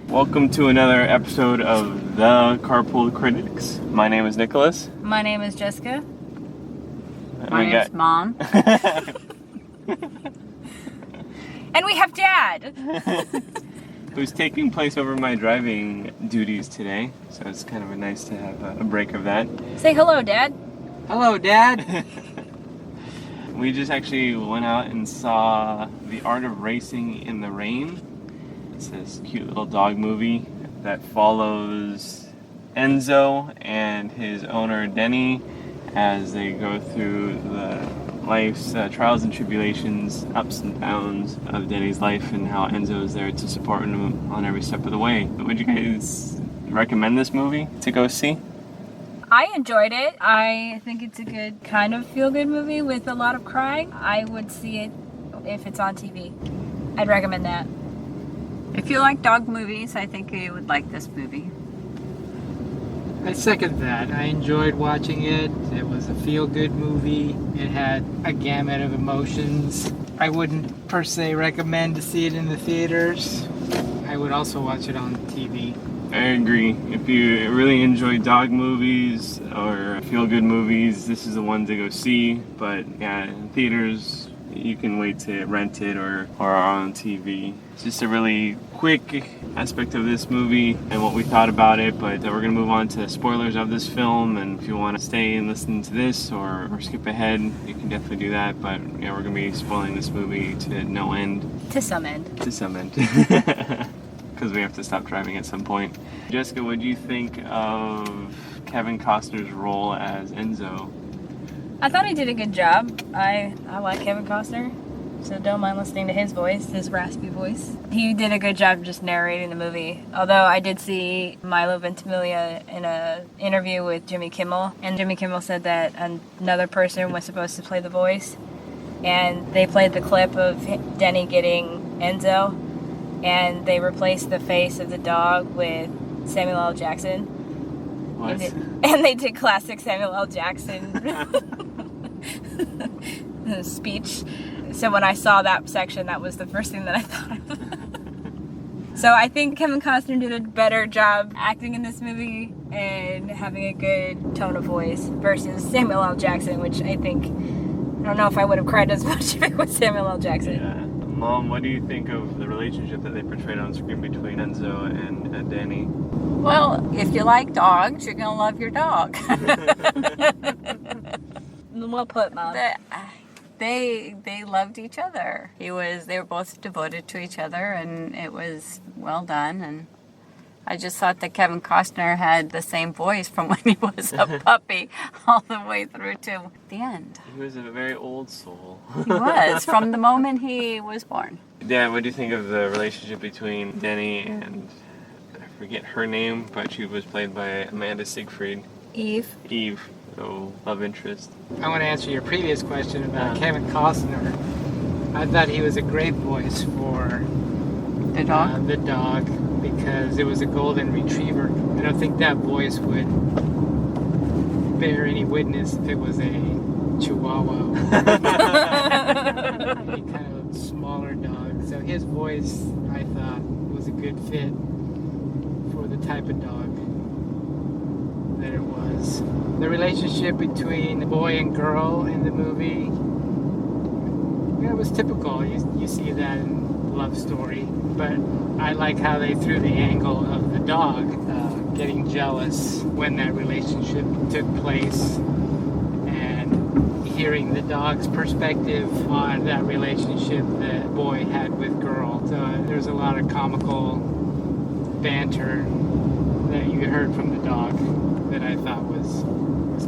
Welcome to another episode of The Carpool Critics. My name is Nicholas. My name is Jessica. My name's Mom. And we have Dad. Who's taking place over my driving duties today. So it's kind of nice to have a break of that. Say hello, Dad. Hello, Dad. We just actually went out and saw The Art of Racing in the Rain. It's this cute little dog movie that follows Enzo and his owner Denny as they go through the life's trials and tribulations, ups and downs of Denny's life, and how Enzo is there to support him on every step of the way. Would you guys recommend this movie to go see? I enjoyed it. I think it's a good kind of feel-good movie with a lot of crying. I would see it if it's on TV. I'd recommend that. If you like dog movies, I think you would like this movie. I second that. I enjoyed watching it. It was a feel-good movie. It had a gamut of emotions. I wouldn't per se recommend to see it in the theaters. I would also watch it on TV. I agree. If you really enjoy dog movies or feel-good movies, this is the one to go see. But yeah, in theaters, you can wait to rent it or on TV. It's just a really quick aspect of this movie and what we thought about it, but we're going to move on to spoilers of this film, and if you want to stay and listen to this or skip ahead, you can definitely do that, but yeah, we're going to be spoiling this movie to no end. To some end. To some end. Because we have to stop driving at some point. Jessica, what do you think of Kevin Costner's role as Enzo? I thought he did a good job. I like Kevin Costner, so don't mind listening to his voice, his raspy voice. He did a good job just narrating the movie. Although I did see Milo Ventimiglia in an interview with Jimmy Kimmel, and Jimmy Kimmel said that another person was supposed to play the voice, and they played the clip of Denny getting Enzo, and they replaced the face of the dog with Samuel L. Jackson. What? And they did classic Samuel L. Jackson speech. So when I saw that section, that was the first thing that I thought of. So I think Kevin Costner did a better job acting in this movie and having a good tone of voice versus Samuel L. Jackson, which I don't know if I would have cried as much if it was Samuel L. Jackson. Yeah. Mom, what do you think of the relationship that they portrayed on screen between Enzo and Danny? Well, if you like dogs, you're going to love your dog. Well put, Mom. They loved each other. They were both devoted to each other, and it was well done. And I just thought that Kevin Costner had the same voice from when he was a puppy all the way through to the end. He was a very old soul. He was, from the moment he was born. Dad, what do you think of the relationship between Denny and, I forget her name, but she was played by Amanda Seyfried. Eve. Eve, so love interest. I want to answer your previous question about Kevin Costner. I thought he was a great voice for The dog? the dog, because it was a golden retriever. I don't think that voice would bear any witness if it was a Chihuahua. Any kind of smaller dog. So his voice, I thought, was a good fit for the type of dog that it was. The relationship between the boy and girl in the movie, yeah, it was typical. You see that in Love Story. But I like how they threw the angle of the dog getting jealous when that relationship took place, and hearing the dog's perspective on that relationship that boy had with girl. So there's a lot of comical banter that you heard from the dog that I thought was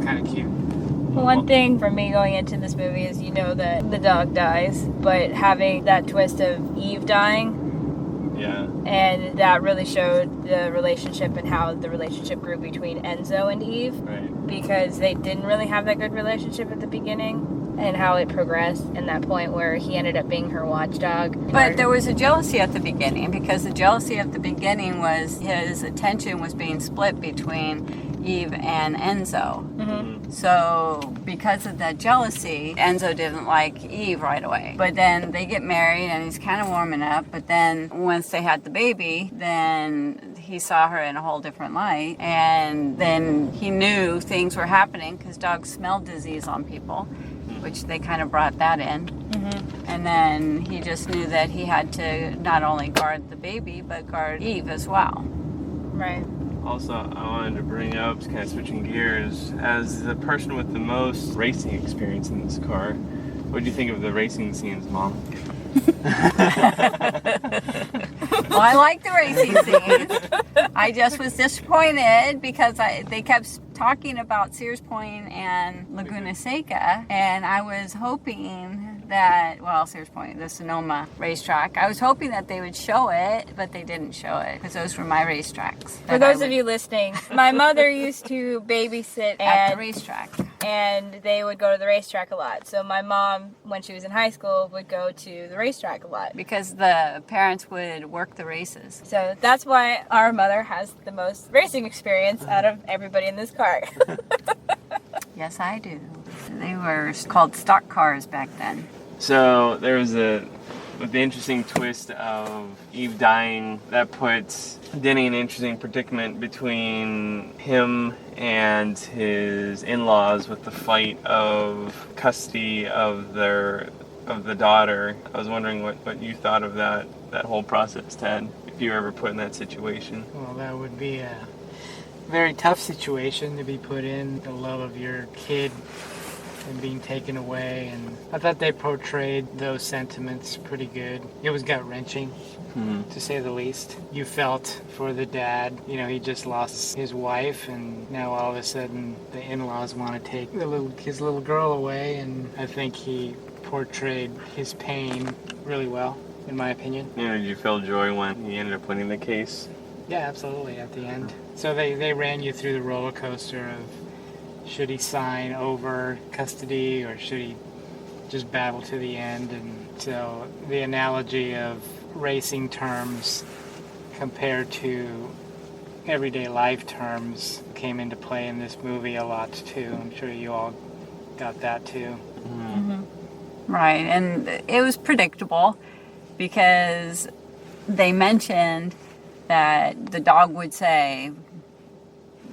kind of cute. One thing for me going into this movie is that the dog dies, but having that twist of Eve dying, Yeah. and that really showed the relationship and how the relationship grew between Enzo and Eve, Right. because they didn't really have that good relationship at the beginning, and how it progressed in that point where he ended up being her watchdog. But there was a jealousy at the beginning, because the jealousy at the beginning was his attention was being split between Eve and Enzo. So because of that jealousy, Enzo didn't like Eve right away. But then they get married and he's kind of warming up. But then once they had the baby, then he saw her in a whole different light. And then he knew things were happening because dogs smell disease on people, which they kind of brought that in. And then he just knew that he had to not only guard the baby, but guard Eve as well. Right. Also, I wanted to bring up, kind of switching gears, as the person with the most racing experience in this car, what do you think of the racing scenes, Mom? Well, I like the racing scenes. I just was disappointed because they kept talking about Sears Point and Laguna Seca, and I was hoping that, well, Sears Point, the Sonoma racetrack, I was hoping that they would show it, but they didn't show it because those were my racetracks. For those of you listening, my mother used to babysit at the racetrack. And they would go to the racetrack a lot. So my mom, when she was in high school, would go to the racetrack a lot. Because the parents would work the races. So that's why our mother has the most racing experience out of everybody in this car. Yes, I do. They were called stock cars back then. So there was with the interesting twist of Eve dying, that puts Denny in an interesting predicament between him and his in-laws with the fight of custody of the daughter. I was wondering what you thought of that whole process, Ted, if you were ever put in that situation. Well, that would be a very tough situation to be put in, the love of your kid and being taken away, and I thought they portrayed those sentiments pretty good. It was gut-wrenching, to say the least. You felt for the dad, he just lost his wife, and now all of a sudden the in-laws want to take his little girl away, and I think he portrayed his pain really well, in my opinion. Did you feel joy when he ended up winning the case? Yeah, absolutely, at the end. So they ran you through the roller coaster of, should he sign over custody or should he just battle to the end? And so the analogy of racing terms compared to everyday life terms came into play in this movie a lot too. I'm sure you all got that too. Right, and it was predictable because they mentioned that the dog would say,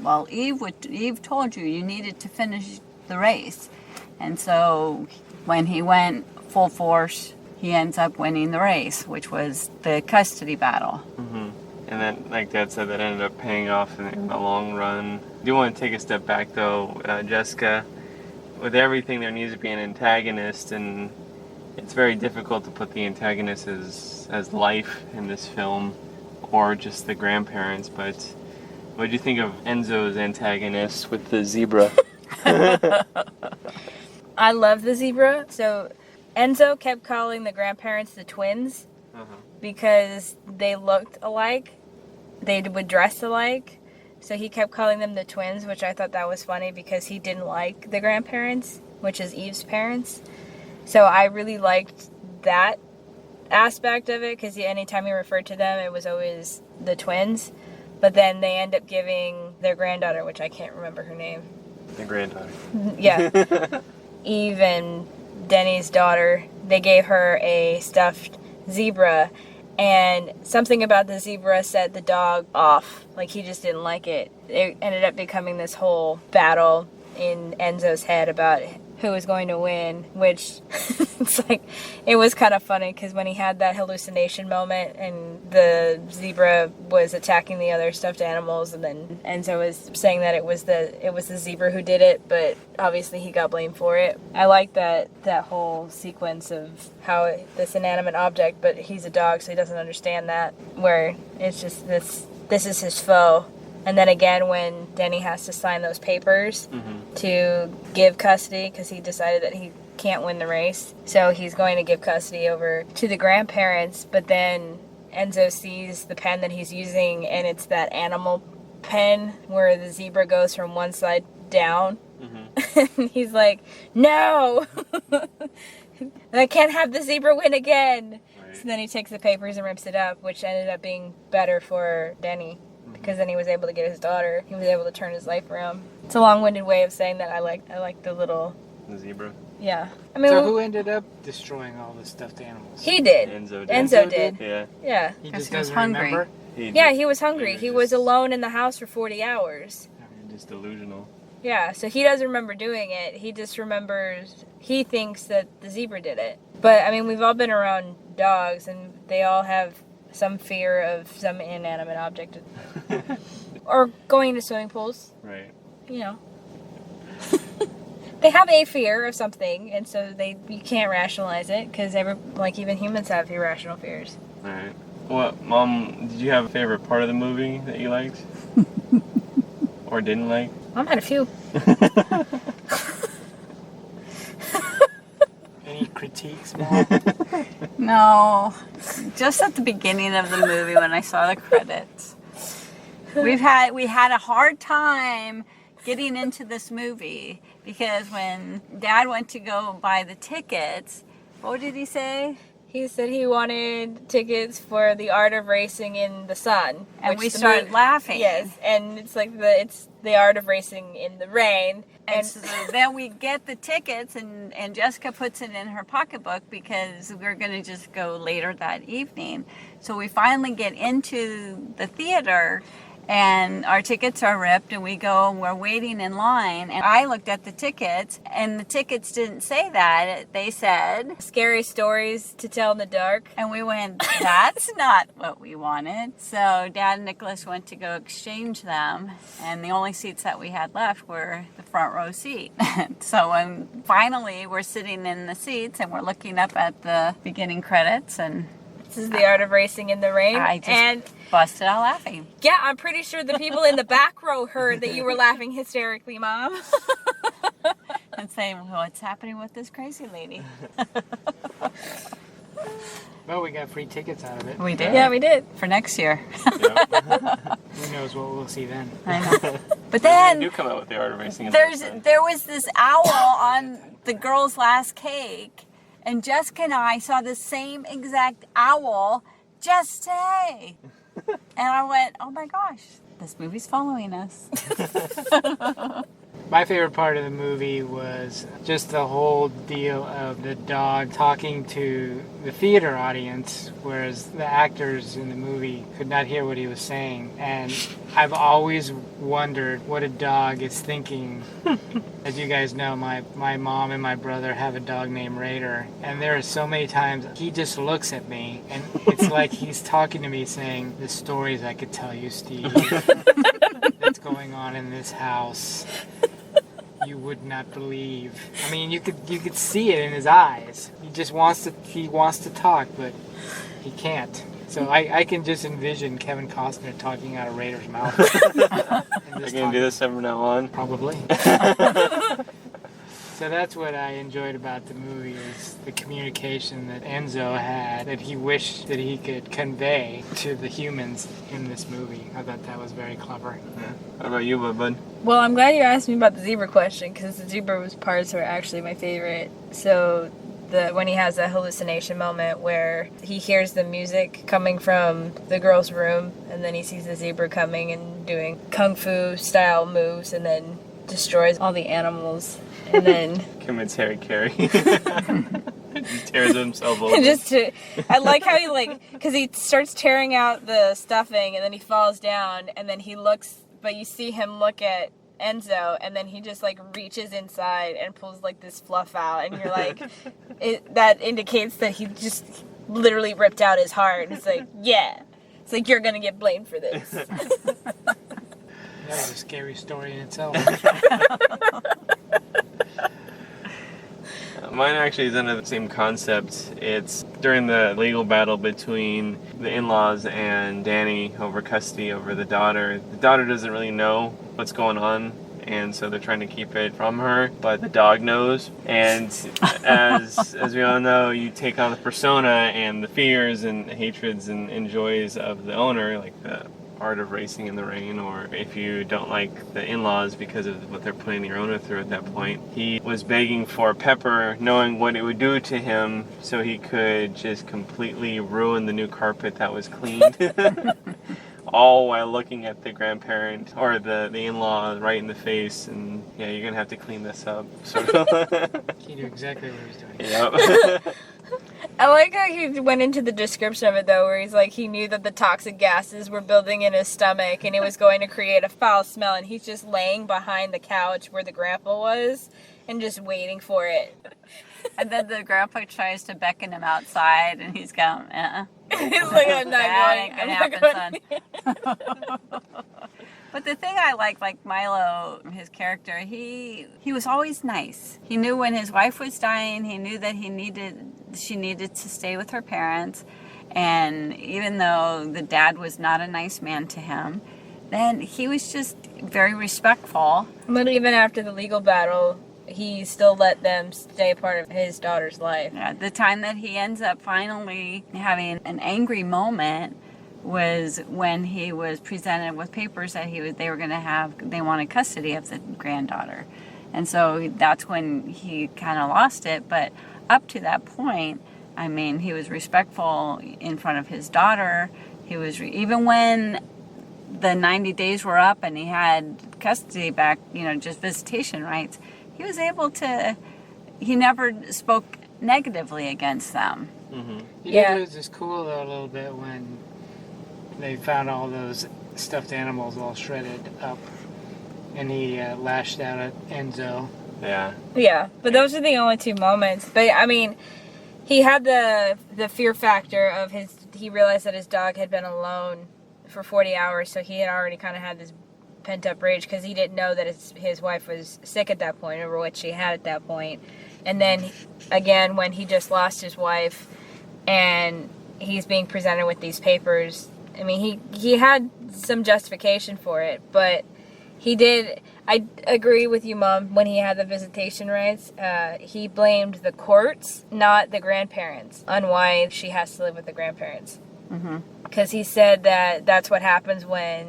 well, Eve told you needed to finish the race. And so when he went full force, he ends up winning the race, which was the custody battle. And then, like Dad said, that ended up paying off in the long run. I do want to take a step back, though, Jessica. With everything, there needs to be an antagonist, and it's very difficult to put the antagonist as life in this film, or just the grandparents, but what did you think of Enzo's antagonist with the zebra? I love the zebra. So Enzo kept calling the grandparents the twins because they looked alike. They would dress alike. So he kept calling them the twins, which I thought that was funny because he didn't like the grandparents, which is Eve's parents. So I really liked that aspect of it because anytime he referred to them, it was always the twins. But then they end up giving their granddaughter, which I can't remember her name. The granddaughter. Yeah. Eve and Denny's daughter, they gave her a stuffed zebra. And something about the zebra set the dog off. Like, he just didn't like it. It ended up becoming this whole battle in Enzo's head about who was going to win, which it's like, it was kind of funny because when he had that hallucination moment and the zebra was attacking the other stuffed animals, and then Enzo was saying that it was the zebra who did it, but obviously he got blamed for it. I like that whole sequence of how this inanimate object, but he's a dog, so he doesn't understand that, where it's just this is his foe. And then again, when Denny has to sign those papers to give custody, because he decided that he can't win the race. So he's going to give custody over to the grandparents, but then Enzo sees the pen that he's using, and it's that animal pen where the zebra goes from one side down. And he's like, no! I can't have the zebra win again! Right. So then he takes the papers and rips it up, which ended up being better for Denny, because then he was able to get his daughter. He was able to turn his life around. It's a long-winded way of saying that I like the little, The zebra. yeah. I mean, So who ended up destroying all the stuffed animals? he did. Enzo did. Enzo did. Yeah. Yeah. He Because just he was doesn't hungry. remember? Yeah, he was hungry. He was just- alone in the house for 40 hours. Just delusional. Yeah, so he doesn't remember doing it. He just remembers, he thinks that the zebra did it. But, I mean, we've all been around dogs, and they all have some fear of some inanimate object. Or going to swimming pools, Right. you know. They have a fear of something, and so you can't rationalize it, because even humans have irrational fears. Alright. What, Mom, did you have a favorite part of the movie that you liked? Or didn't like? I've had a few. Any critiques, Mom? No, just at the beginning of the movie when I saw the credits. We had a hard time getting into this movie because when Dad went to go buy the tickets, what did he say? He said he wanted tickets for The Art of Racing in the Sun. And which we the started laughing. Yes, and it's like it's The Art of Racing in the Rain. And so then we get the tickets, and Jessica puts it in her pocketbook because we're going to just go later that evening. So we finally get into the theater, and our tickets are ripped, and we go, and we're waiting in line. And I looked at the tickets, and the tickets didn't say that. They said, Scary stories to tell in the dark. and we went, that's not what we wanted. So Dad and Nicholas went to go exchange them, and the only seats that we had left were the front row seat. So when finally we're sitting in the seats and we're looking up at the beginning credits, and This is The Art of Racing in the Rain. I just and busted out laughing. yeah, I'm pretty sure the people in the back row heard that you were laughing hysterically, Mom. And saying, what's happening with this crazy lady? Well, we got free tickets out of it. We did. Yeah, we did. For next year. Yeah. Who knows what we'll see then? I know. But They then do come out with the Art of Racing. In there was this owl on the girl's last cake, and Jessica and I saw the same exact owl just today. And I went, oh my gosh, this movie's following us. My favorite part of the movie was just the whole deal of the dog talking to the theater audience, whereas the actors in the movie could not hear what he was saying. And I've always wondered what a dog is thinking. As you guys know, my mom and my brother have a dog named Raider, and there are so many times he just looks at me, and it's like he's talking to me saying, the stories I could tell you, Steve, that's going on in this house. You would not believe. I mean, you could see it in his eyes. He wants to talk, but he can't. So I can just envision Kevin Costner talking out of Raider's mouth. They're gonna do this from now on. Probably. So that's what I enjoyed about the movie, is the communication that Enzo had that he wished that he could convey to the humans in this movie. I thought that was very clever. How about you, Bud? Well, I'm glad you asked me about the zebra question, because the zebra parts were actually my favorite. So when he has that hallucination moment where he hears the music coming from the girl's room, and then he sees the zebra coming and doing kung fu style moves, and then destroys all the animals, and then Commits Harry Carey. He tears himself open. I like how because he starts tearing out the stuffing, and then he falls down, and then he looks, but you see him look at Enzo, and then he just reaches inside and pulls this fluff out, and you're like, that indicates that he just literally ripped out his heart. It's like, yeah, it's like, you're gonna get blamed for this. That was a scary story in itself. Mine actually is under the same concept. It's during the legal battle between the in-laws and Danny over custody over the daughter. The daughter doesn't really know what's going on, and so they're trying to keep it from her, but the dog knows. And as we all know, you take on the persona and the fears and hatreds and joys of the owner, like the Art of Racing in the Rain, or if you don't like the in-laws because of what they're putting your owner through at that point. He was begging for Pepper, knowing what it would do to him, so he could just completely ruin the new carpet that was cleaned. all while looking at the grandparent or the in-law right in the face, and yeah, you're gonna have to clean this up. Sort of. He knew exactly what he was doing. Yep. I like how he went into the description of it though, where he's like, he knew that the toxic gases were building in his stomach and it was going to create a foul smell, and he's just laying behind the couch where the grandpa was and just waiting for it. And then the grandpa tries to beckon him outside, and he's going, He's like, I'm not That going. ain't gonna I'm not happen, going. But the thing I like Milo, his character, he was always nice. He knew when his wife was dying, he knew that she needed to stay with her parents. And even though the dad was not a nice man to him, then he was just very respectful. But even after the legal battle, he still let them stay a part of his daughter's life. The time that he ends up finally having an angry moment was when he was presented with papers that they wanted custody of the granddaughter. And so that's when he kind of lost it. But up to that point, I mean, he was respectful in front of his daughter. He was, even when the 90 days were up and he had custody back, just visitation rights, he was able to, he never spoke negatively against them. Mm-hmm. He Yeah. did lose his cool though a little bit when they found all those stuffed animals all shredded up, and he lashed out at Enzo. Yeah. Yeah, but those are the only two moments. But I mean, he had the fear factor of he realized that his dog had been alone for 40 hours, so he had already kind of had this pent up rage because he didn't know that his wife was sick at that point, or what she had at that point. And then again, when he just lost his wife and he's being presented with these papers, I mean, he had some justification for it, but he did. I agree with you, Mom, when he had the visitation rights, he blamed the courts, not the grandparents, on why she has to live with the grandparents. Because he said that that's what happens when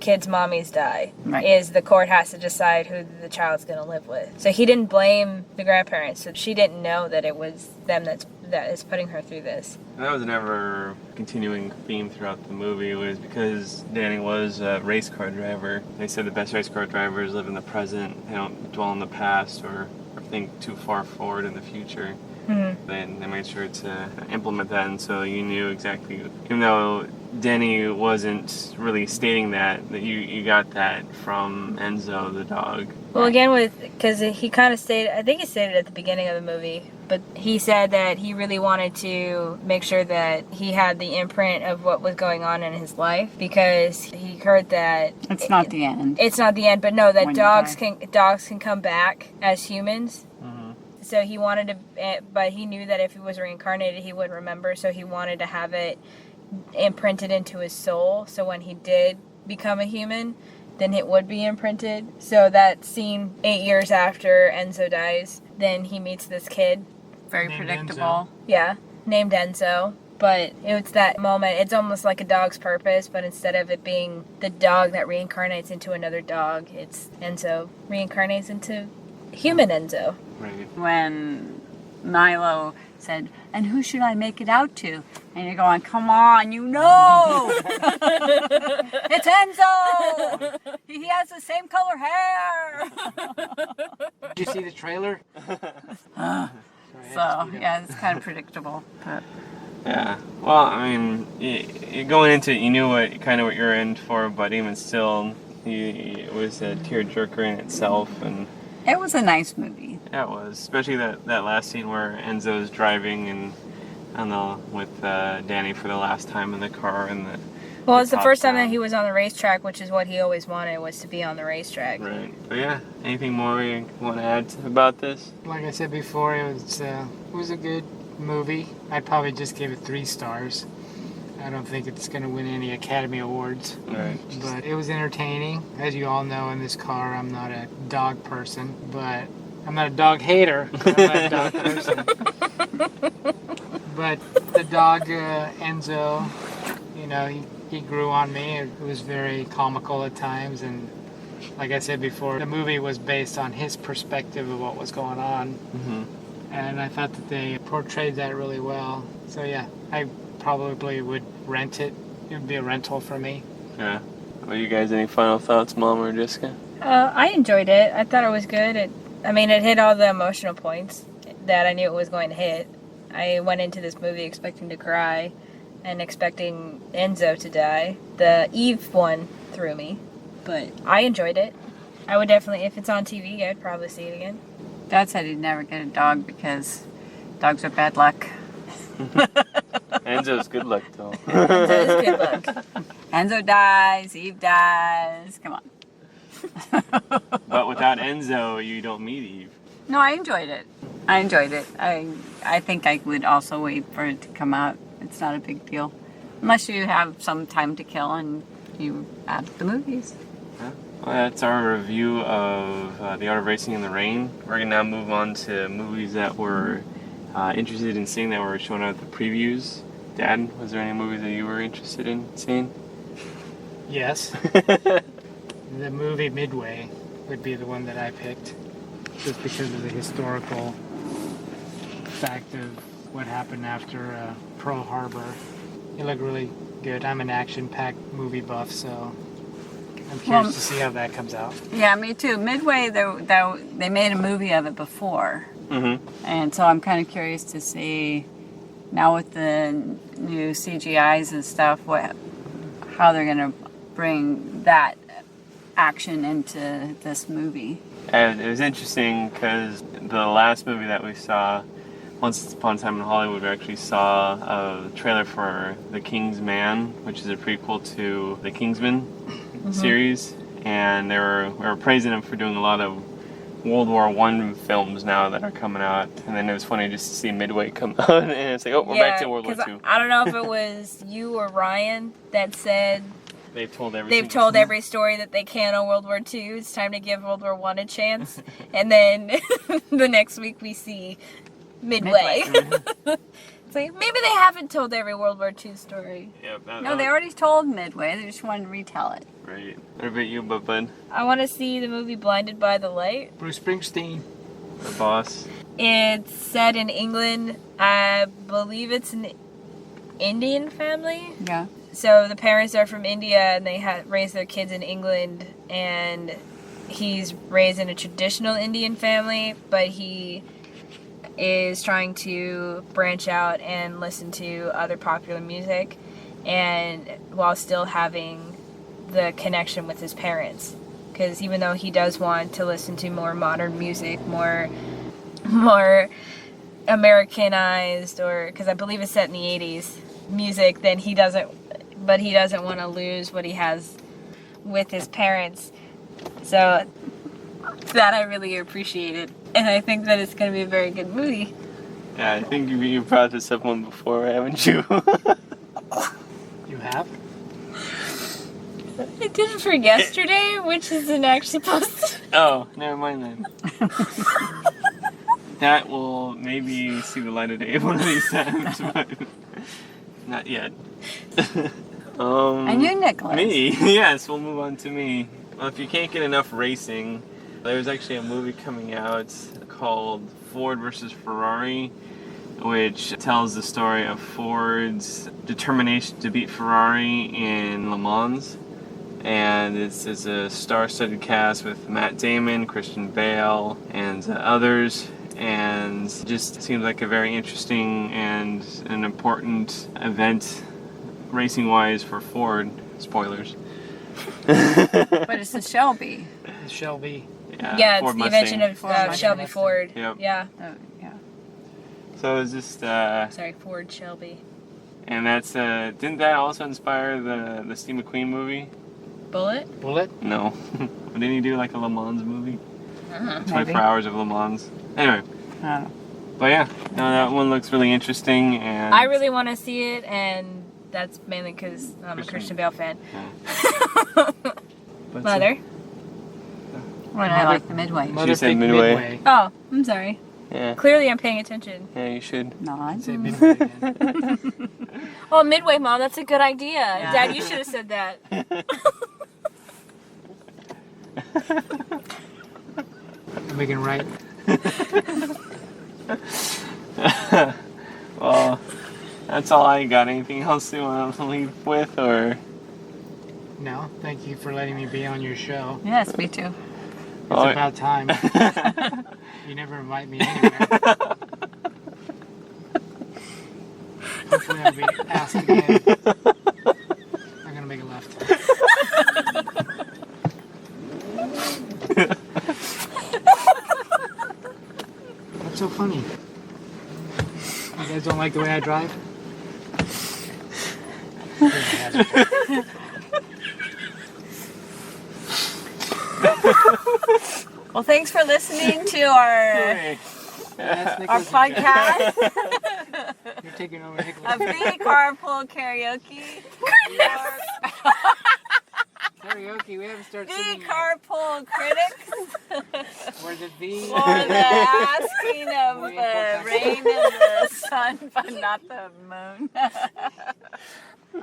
kids' mommies die, Right. is the court has to decide who the child's going to live with. So he didn't blame the grandparents. So she didn't know that it was them that is putting her through this. And that was never a continuing theme throughout the movie, was because Danny was a race car driver. They said the best race car drivers live in the present. They don't dwell in the past or think too far forward in the future. Mm-hmm. They made sure to implement that, and so you knew exactly, even though Danny wasn't really stating that you got that from Enzo the dog. Well, again, because he kind of stated, I think he stated at the beginning of the movie, but he said that he really wanted to make sure that he had the imprint of what was going on in his life, because he heard that It's not the end. it's not the end, but no, that When you dogs die. can come back as humans. Mm-hmm. So he wanted to, but he knew that if he was reincarnated, he wouldn't remember. So he wanted to have it imprinted into his soul. So when he did become a human, then it would be imprinted. So that scene 8 years after Enzo dies, then he meets this kid. Very Named predictable. Yeah, named Enzo. But it's that moment. It's almost like a dog's purpose, but instead of it being the dog that reincarnates into another dog, it's Enzo reincarnates into human Enzo. Right. When Milo said, "And who should I make it out to?" And you're going, "Come on, you know! It's Enzo! He has the same color hair!" Did you see the trailer? So, yeah, it's kind of predictable. But Yeah. Well, I mean, going into it, you knew what you were in for, but even still, it was a tearjerker in itself, and it was a nice movie. yeah, it was. Especially that last scene where Enzo's driving and with Danny for the last time in the car, and Well, it's the top first time down. that he was on the racetrack, which is what he always wanted, was to be on the racetrack. Right. But yeah, anything more you want to add about this? Like I said before, it was a good movie. I'd probably just give it 3 stars. I don't think it's going to win any Academy Awards. Right. But it was entertaining. As you all know, in this car, I'm not a dog person, but I'm not a dog hater. I'm not a dog person. But the dog, Enzo, he grew on me. It was very comical at times, and like I said before, the movie was based on his perspective of what was going on, Mm-hmm. and I thought that they portrayed that really well. So yeah, I probably would rent it. It would be a rental for me. Yeah. Well, you guys, any final thoughts, Mom or Jessica? I enjoyed it. I thought it was good. It hit all the emotional points that I knew it was going to hit. I went into this movie expecting to cry and expecting Enzo to die. The Eve one threw me, but I enjoyed it. I would definitely, if it's on TV, I'd probably see it again. Dad said he'd never get a dog because dogs are bad luck. Enzo's good luck, though. Enzo's good luck. Enzo dies, Eve dies. Come on. But without Enzo, you don't meet Eve. No, I enjoyed it. I think I would also wait for it to come out. It's not a big deal. Unless you have some time to kill and you add the movies. Well, that's our review of The Art of Racing in the Rain. We're going to now move on to movies that we're interested in seeing that were shown out at the previews. Dad, was there any movies that you were interested in seeing? Yes. The movie Midway would be the one that I picked, just because of the historical fact of what happened after Pearl Harbor. It looked really good. I'm an action-packed movie buff, so I'm curious to see how that comes out. Yeah, me too. Midway, they made a movie of it before. Mm-hmm. And so I'm kind of curious to see now with the new CGIs and stuff, how they're going to bring that action into this movie. And it was interesting because the last movie that we saw, Once Upon a Time in Hollywood, we actually saw a trailer for The King's Man, which is a prequel to the Kingsman series, and we were praising him for doing a lot of World War I films now that are coming out, and then it was funny just to see Midway come out, and it's like, oh, we're back to World War II. I don't know if it was you or Ryan that said They've told every story that they can on World War II. It's time to give World War I a chance. And then the next week we see Midway. It's like, maybe they haven't told every World War II story. Yeah, No, they already told Midway. They just wanted to retell it. Right. What about you, Bud? I want to see the movie Blinded by the Light. Bruce Springsteen. The Boss. It's set in England. I believe it's an Indian family. Yeah. So the parents are from India and they raised their kids in England, and he's raised in a traditional Indian family, but he is trying to branch out and listen to other popular music, and while still having the connection with his parents, because even though he does want to listen to more modern music, more Americanized, or because I believe it's set in the 80s music, then he doesn't want to lose what he has with his parents. So that I really appreciated, and I think that it's going to be a very good movie. Yeah, I think you brought this up one before, haven't you? You have? I did it for yesterday, which isn't actually posted. Oh, never mind then. That will maybe see the light of day one of these times, but not yet. And you, Nicholas. Me? Yes, we'll move on to me. Well, if you can't get enough racing, there's actually a movie coming out called Ford versus Ferrari, which tells the story of Ford's determination to beat Ferrari in Le Mans. And it's a star-studded cast with Matt Damon, Christian Bale, and others. And it just seems like a very interesting and an important event racing-wise for Ford. Spoilers. But it's the Shelby. Shelby. Yeah, Ford it's the Mustang. invention of Shelby Ford. Yep. Yeah. Oh, yeah. So it's just Sorry, Ford Shelby. and that's didn't that also inspire the Steve McQueen movie? Bullet? No. Didn't he do like a Le Mans movie? 24 Maybe. Hours of Le Mans. Anyway. Oh. But yeah, no, that one looks really interesting, and I really want to see it, and that's mainly because I'm a Christian Bale fan. But Mother? When I like the Midway. Mother said picked Midway. Oh, I'm sorry. Yeah, Clearly I'm paying attention. yeah, you should. No, I Say didn't. Midway again. Oh, Midway, Mom, that's a good idea. Dad, you should have said that. We can write. Well, that's all I got. Anything else you want to leave with, or? No, thank you for letting me be on your show. Yes, me too. It's Oh, about time. You never invite me anywhere. Hopefully I'll be asked again. I'm gonna make a left. What's so funny? You guys don't like the way I drive? Well, thanks for listening to our Hey. podcast You're taking over Nicholas. of the Carpool Karaoke. Karaoke, we haven't started The singing yet. Carpool Critics Where the V. for the asking of the rain and the sun, but not the moon.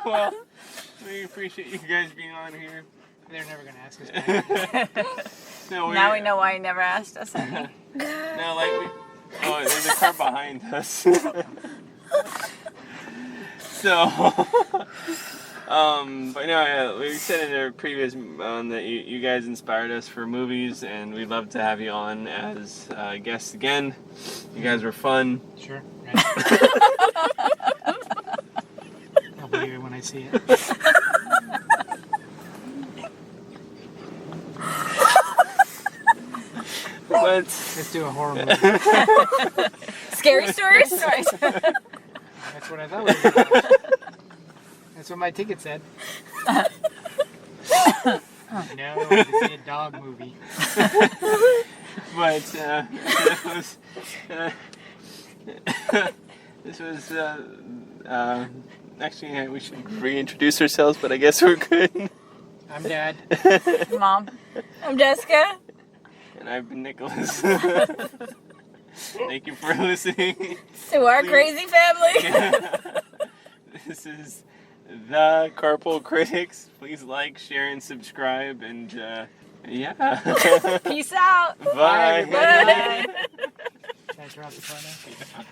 Well, we appreciate you guys being on here. They're never gonna ask us back. No, Now we know why you never asked us. No, like we. Oh, there's a car behind us. So, but no, yeah, we said in our previous that you guys inspired us for movies, and we'd love to have you on as guests again. You guys were fun. Sure. Right. I'll believe it when I see it. But Let's do a horror movie. Scary stories? That's what I thought we were doing. That's what my ticket said. No, I wanted to see a dog movie. but this was actually we should reintroduce ourselves, but I guess we're good. I'm Dad. Mom. I'm Jessica. And I've been Nicholas. Thank you for listening. To our crazy family. This is the Carpool Critics. Please like, share, and subscribe. And yeah. Peace out. Bye. Bye, everybody. Can I turn off the car now?